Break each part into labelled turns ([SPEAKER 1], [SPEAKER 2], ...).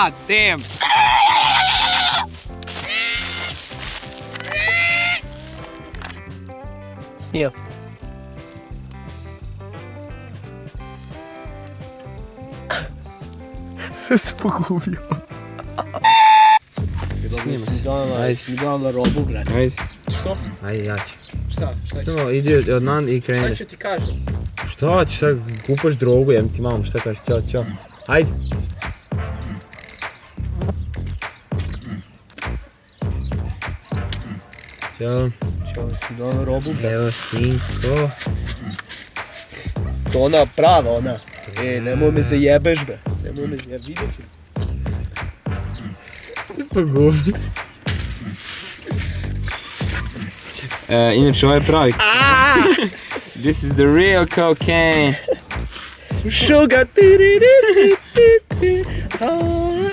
[SPEAKER 1] God damn.
[SPEAKER 2] Snijam. Se pogubio.
[SPEAKER 1] Ajde.
[SPEAKER 2] Mi donala robu, brate.
[SPEAKER 1] Ajde.
[SPEAKER 2] Što?
[SPEAKER 1] Ajde, ja ću.
[SPEAKER 2] Šta ću?
[SPEAKER 1] Samo idi od nan i kreni.
[SPEAKER 2] Šta ću ti kažem?
[SPEAKER 1] Šta ćeš sad kupaš drogu, jem ti mamu, šta kažeš, ćao, ćao. Ajde. Ćao.
[SPEAKER 2] Čao, si donala robu, brate.
[SPEAKER 1] Evo sinko.
[SPEAKER 2] To ona prava, ona. Nemoj me zajebeš, bre. Nemoj me zajebeš, vidjet ću.
[SPEAKER 1] Se pogubi. Inače, ovo je pravi. This is the real cocaine.
[SPEAKER 2] Sugar.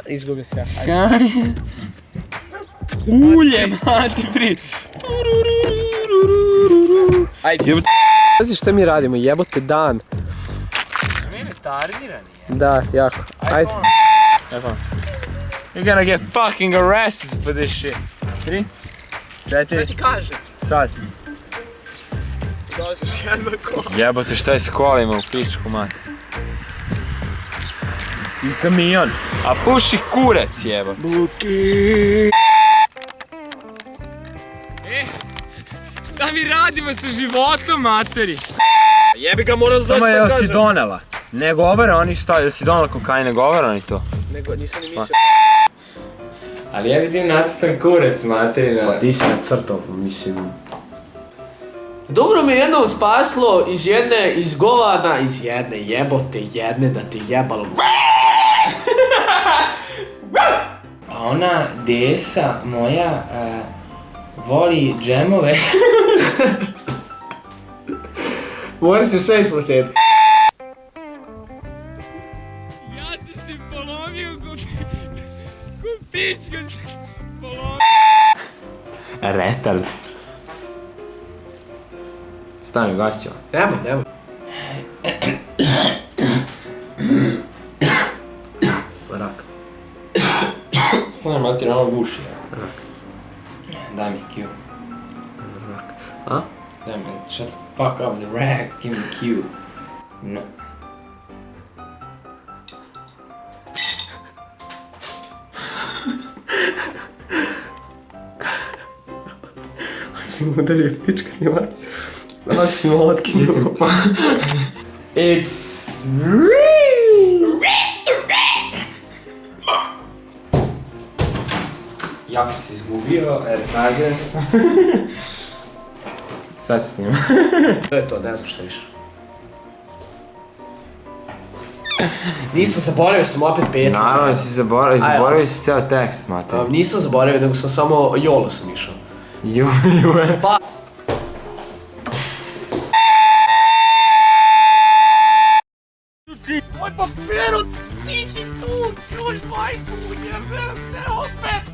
[SPEAKER 2] Izgubio se ja.
[SPEAKER 1] Ulje, mati pri.
[SPEAKER 2] Ajde. Pazi šta mi radimo, jebote dan.
[SPEAKER 1] Mi retardirani je.
[SPEAKER 2] Da, jako. Ajde.
[SPEAKER 1] You're gonna get fucking arrested for this shit. 3, 4,
[SPEAKER 2] kažem?
[SPEAKER 1] sad.
[SPEAKER 2] Dolaziš jedno kola.
[SPEAKER 1] Jebote, šta je s kolima u pičku, mati. I kamion. A puši kurac, jebote.
[SPEAKER 2] Buki.
[SPEAKER 1] Šta mi radimo sa životom, materi?
[SPEAKER 2] Jebi ga, moram znaš
[SPEAKER 1] Samo
[SPEAKER 2] šta
[SPEAKER 1] jel si
[SPEAKER 2] kažem.
[SPEAKER 1] donela? Ne govore oni šta, jel si donela kokain, ne govore oni to?
[SPEAKER 2] Nego, nisam ni mislio.
[SPEAKER 1] Ali ja vidim nacrtan kurac, materina.
[SPEAKER 2] Ti si nacrtao, mislim. Dobro me jednom spaslo iz jedne izgovana, iz jedne jebote jedne da te jebalo.
[SPEAKER 3] A ona desa moja voli džemove.
[SPEAKER 2] Moram se sve iz početka.
[SPEAKER 1] Ja sam se polomio ko pička se polomio.
[SPEAKER 3] Retard.
[SPEAKER 1] Stani, gasit ćemo.
[SPEAKER 2] Nemoj. Rak.
[SPEAKER 3] Stani mater, ono guši. Daj mi Q.
[SPEAKER 2] A?
[SPEAKER 3] Daj mi, shut the fuck up, the rack, give me Q. No.
[SPEAKER 2] Si mu udario pička nimac. Ona si mu otkinuo.
[SPEAKER 3] It's jako si se izgubio, retardiran sam. Sad se snima.
[SPEAKER 2] To je to, ne znam šta više. Nisam zaboravio, sam opet petio.
[SPEAKER 1] Naravno si zaboravio si cijel tekst, mater.
[SPEAKER 2] Nisam zaboravio, nego sam samo jolo sam išao.
[SPEAKER 1] Ju.
[SPEAKER 2] Pa... Oj, pa Pero, ti si tu! Joj, majku, jebem te opet!